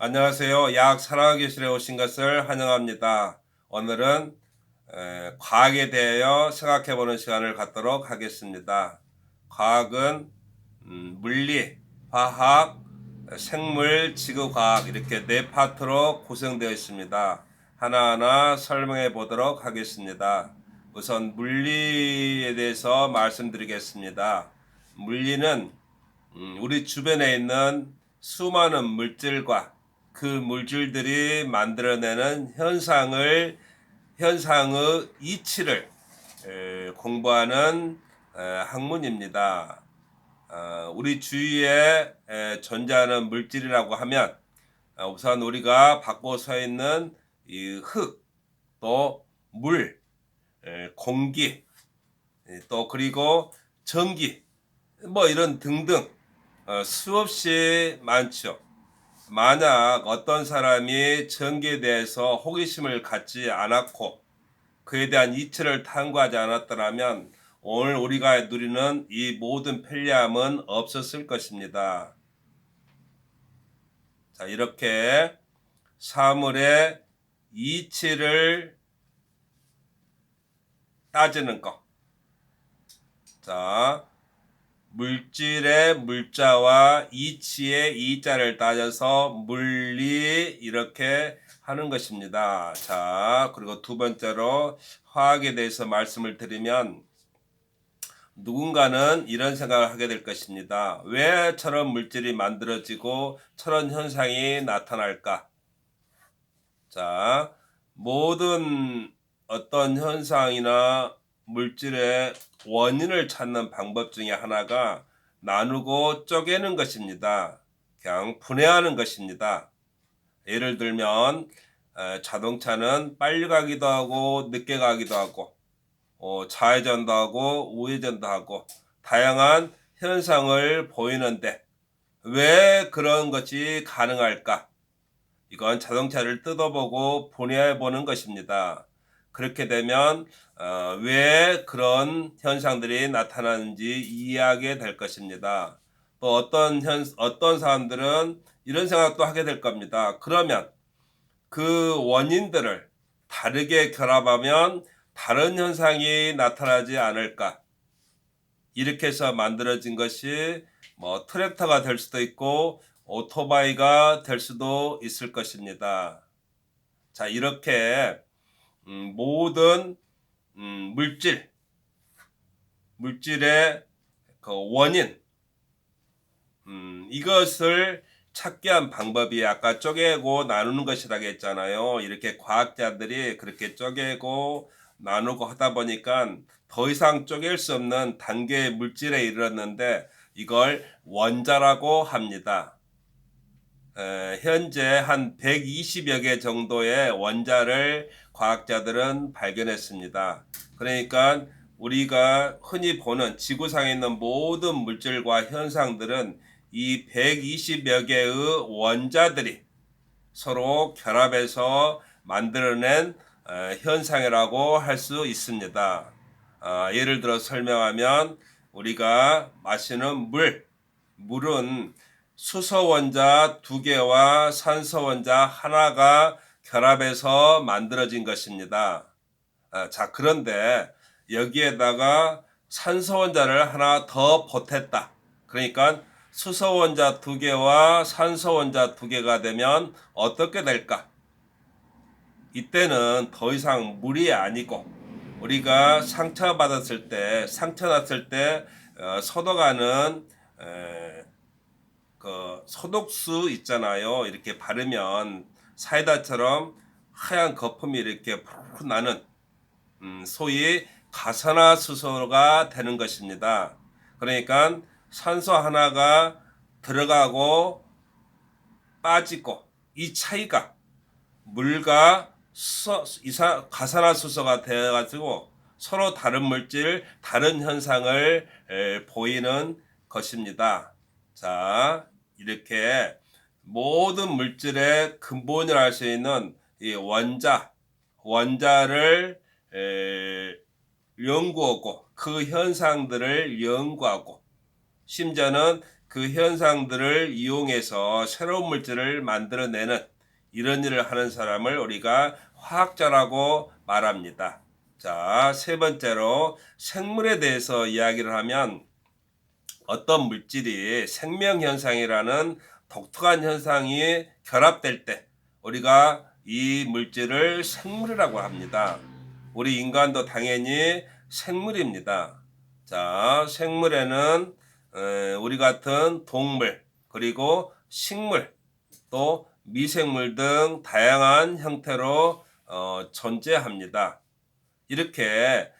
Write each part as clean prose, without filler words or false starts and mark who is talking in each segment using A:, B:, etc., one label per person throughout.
A: 안녕하세요. 약 살아계실에 오신 것을 환영합니다. 오늘은 과학에 대하여 생각해보는 시간을 갖도록 하겠습니다. 과학은 물리, 화학, 생물, 지구과학 이렇게 네 파트로 구성되어 있습니다. 하나하나 설명해 보도록 하겠습니다. 우선 물리에 대해서 말씀드리겠습니다. 물리는 우리 주변에 있는 수많은 물질과 그 물질들이 만들어내는 현상의 이치를 공부하는 학문입니다. 우리 주위에 존재하는 물질이라고 하면 우선 우리가 받고 서 있는 이 흙, 또 물, 공기, 또 그리고 전기, 뭐 이런 등등 수없이 많죠. 만약 어떤 사람이 전기에 대해서 호기심을 갖지 않았고 그에 대한 이치를 탐구하지 않았더라면 오늘 우리가 누리는 이 모든 편리함은 없었을 것입니다. 자, 이렇게 사물의 이치를 따지는 것. 자, 물질의 물자와 이치의 이자를 따져서 물리 이렇게 하는 것입니다. 자, 그리고 두 번째로 화학에 대해서 말씀을 드리면 누군가는 이런 생각을 하게 될 것입니다. 왜 저런 물질이 만들어지고 저런 현상이 나타날까? 자, 모든 어떤 현상이나 물질의 원인을 찾는 방법 중에 하나가 나누고 쪼개는 것입니다. 그냥 분해하는 것입니다. 예를 들면 자동차는 빨리 가기도 하고 늦게 가기도 하고 좌회전도 하고 우회전도 하고 다양한 현상을 보이는데 왜 그런 것이 가능할까? 이건 자동차를 뜯어보고 분해해 보는 것입니다. 그렇게 되면 왜 그런 현상들이 나타나는지 이해하게 될 것입니다. 또 어떤 사람들은 이런 생각도 하게 될 겁니다. 그러면 그 원인들을 다르게 결합하면 다른 현상이 나타나지 않을까? 이렇게 해서 만들어진 것이 뭐 트랙터가 될 수도 있고 오토바이가 될 수도 있을 것입니다. 자, 이렇게 모든 물질의 그 원인, 이것을 찾게 한 방법이 아까 쪼개고 나누는 것이라고 했잖아요. 이렇게 과학자들이 그렇게 쪼개고 나누고 하다 보니까 더 이상 쪼갤 수 없는 단계의 물질에 이르렀는데 이걸 원자라고 합니다. 현재 한 120여 개 정도의 원자를 과학자들은 발견했습니다. 그러니까 우리가 흔히 보는 지구상에 있는 모든 물질과 현상들은 이 120여 개의 원자들이 서로 결합해서 만들어낸 현상이라고 할 수 있습니다. 예를 들어 설명하면 우리가 마시는 물은 수소 원자 2개와 산소 원자 하나가 결합해서 만들어진 것입니다. 자, 그런데 여기에다가 산소 원자를 하나 더 보탰다. 그러니까 수소 원자 2개와 산소 원자 2개가 되면 어떻게 될까? 이때는 더 이상 물이 아니고 우리가 상처 났을 때 소독하는 그 소독수 있잖아요. 이렇게 바르면 사이다처럼 하얀 거품이 이렇게 푸르르 나는 소위 가산화수소가 되는 것입니다. 그러니까 산소 하나가 들어가고 빠지고 이 차이가 물과 가산화수소가 되어가지고 서로 다른 물질, 다른 현상을 보이는 것입니다. 자, 이렇게 모든 물질의 근본을 알 수 있는 이 원자를 연구하고 그 현상들을 연구하고 심지어는 그 현상들을 이용해서 새로운 물질을 만들어내는 이런 일을 하는 사람을 우리가 화학자라고 말합니다. 자, 세 번째로 생물에 대해서 이야기를 하면 어떤 물질이 생명현상이라는 독특한 현상이 결합될 때 우리가 이 물질을 생물이라고 합니다. 우리 인간도 당연히 생물입니다. 자, 생물에는 우리 같은 동물, 그리고 식물, 또 미생물 등 다양한 형태로 존재합니다. 이렇게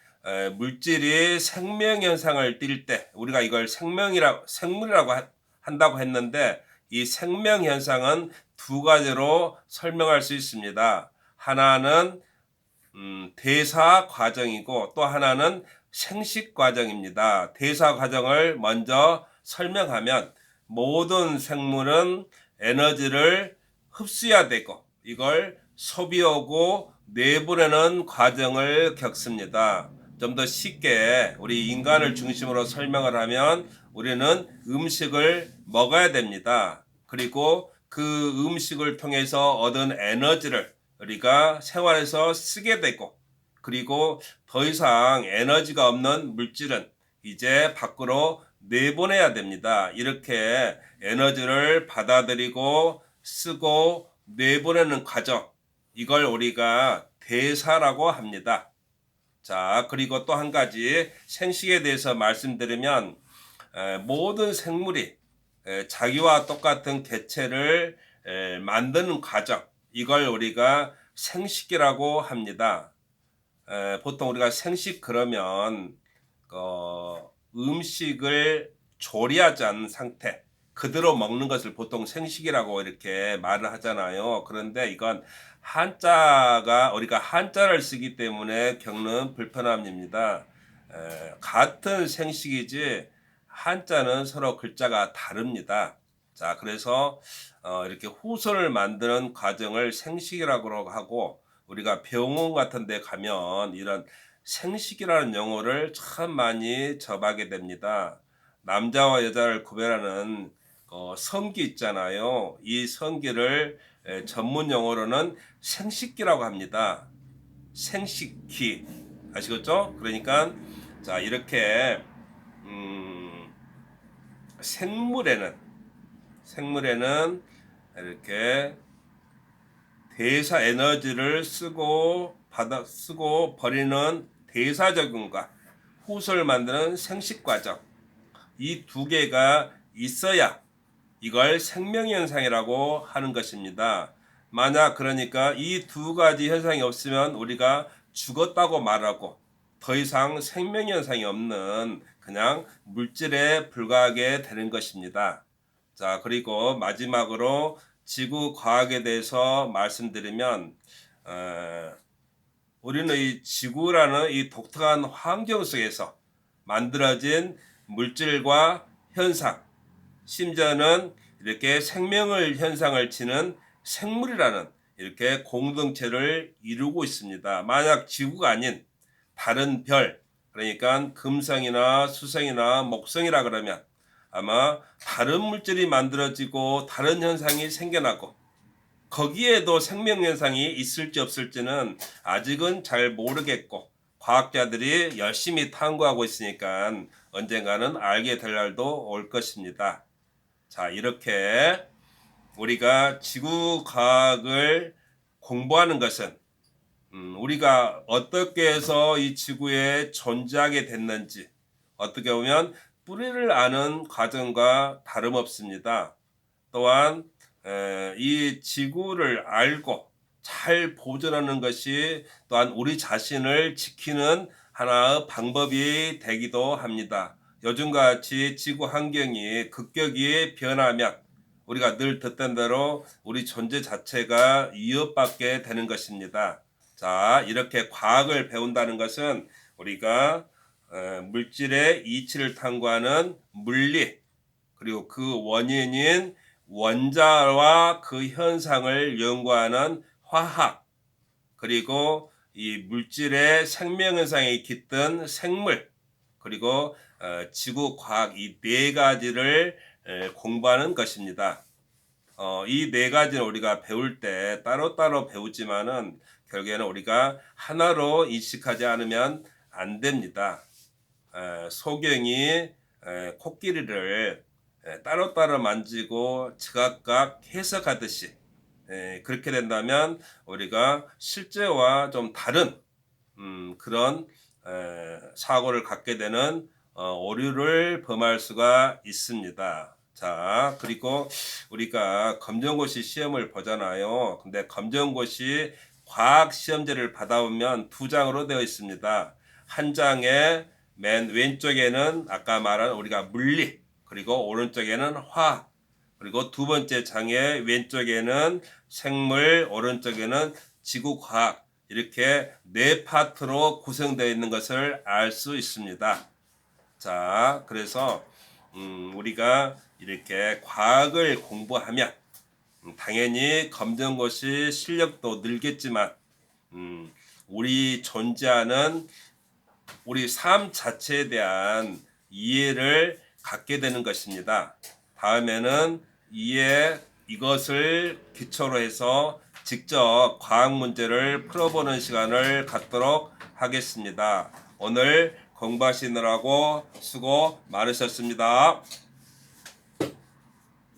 A: 물질이 생명 현상을 띌 때 우리가 이걸 생물이라고 한다고 했는데, 이 생명 현상은 두 가지로 설명할 수 있습니다. 하나는 대사 과정이고 또 하나는 생식 과정입니다. 대사 과정을 먼저 설명하면, 모든 생물은 에너지를 흡수해야 되고 이걸 소비하고 내보내는 과정을 겪습니다. 좀 더 쉽게 우리 인간을 중심으로 설명을 하면, 우리는 음식을 먹어야 됩니다. 그리고 그 음식을 통해서 얻은 에너지를 우리가 생활에서 쓰게 되고, 그리고 더 이상 에너지가 없는 물질은 이제 밖으로 내보내야 됩니다. 이렇게 에너지를 받아들이고 쓰고 내보내는 과정, 이걸 우리가 대사라고 합니다. 자, 그리고 또 한 가지 생식에 대해서 말씀드리면, 모든 생물이 자기와 똑같은 개체를 만드는 과정, 이걸 우리가 생식이라고 합니다. 보통 우리가 생식 그러면 음식을 조리하지 않은 상태 그대로 먹는 것을 보통 생식이라고 이렇게 말을 하잖아요. 그런데 이건 우리가 한자를 쓰기 때문에 겪는 불편함입니다. 같은 생식이지 한자는 서로 글자가 다릅니다. 자, 그래서 이렇게 후손을 만드는 과정을 생식이라고 하고, 우리가 병원 같은 데 가면 이런 생식이라는 용어를 참 많이 접하게 됩니다. 남자와 여자를 구별하는 성기 있잖아요. 이 성기를 전문 용어로는 생식기라고 합니다. 생식기. 아시겠죠? 그러니까 자, 이렇게 생물에는 이렇게 대사 에너지를 쓰고 버리는 대사적용과 후손을 만드는 생식 과정, 이 두 개가 있어야 이걸 생명현상이라고 하는 것입니다. 만약 그러니까 이 두 가지 현상이 없으면 우리가 죽었다고 말하고 더 이상 생명현상이 없는 그냥 물질에 불과하게 되는 것입니다. 자, 그리고 마지막으로 지구 과학에 대해서 말씀드리면, 우리는 이 지구라는 이 독특한 환경 속에서 만들어진 물질과 현상, 심지어는 이렇게 생명을 현상을 지는 생물이라는 이렇게 공동체를 이루고 있습니다. 만약 지구가 아닌 다른 별, 그러니까 금성이나 수성이나 목성이라 그러면 아마 다른 물질이 만들어지고 다른 현상이 생겨나고, 거기에도 생명 현상이 있을지 없을지는 아직은 잘 모르겠고, 과학자들이 열심히 탐구하고 있으니까 언젠가는 알게 될 날도 올 것입니다. 자, 이렇게 우리가 지구 과학을 공부하는 것은 우리가 어떻게 해서 이 지구에 존재하게 됐는지, 어떻게 보면 뿌리를 아는 과정과 다름없습니다. 또한 이 지구를 알고 잘 보존하는 것이 또한 우리 자신을 지키는 하나의 방법이 되기도 합니다. 요즘같이 지구 환경이 급격히 변하면 우리가 늘 듣던 대로 우리 존재 자체가 위협받게 되는 것입니다. 자, 이렇게 과학을 배운다는 것은 우리가 물질의 이치를 탐구하는 물리, 그리고 그 원인인 원자와 그 현상을 연구하는 화학, 그리고 이 물질의 생명 현상에 깃든 생물, 그리고 지구 과학, 이 네 가지를 공부하는 것입니다. 이 네 가지는 우리가 배울 때 따로따로 배우지만은 결국에는 우리가 하나로 인식하지 않으면 안 됩니다. 소경이 코끼리를 따로따로 만지고 즉각 해석하듯이 그렇게 된다면 우리가 실제와 좀 다른 그런 사고를 갖게 되는 오류를 범할 수가 있습니다. 자, 그리고 우리가 검정고시 시험을 보잖아요. 근데 검정고시 과학 시험지를 받아보면 두 장으로 되어 있습니다. 한 장에 맨 왼쪽에는 아까 말한 우리가 물리, 그리고 오른쪽에는 화학, 그리고 두 번째 장의 왼쪽에는 생물, 오른쪽에는 지구과학, 이렇게 네 파트로 구성되어 있는 것을 알 수 있습니다. 자, 그래서 우리가 이렇게 과학을 공부하면 당연히 검정고시 실력도 늘겠지만 우리 존재하는 우리 삶 자체에 대한 이해를 갖게 되는 것입니다. 다음에는 이것을 기초로 해서 직접 과학 문제를 풀어보는 시간을 갖도록 하겠습니다. 오늘 공부하시느라고 수고 많으셨습니다.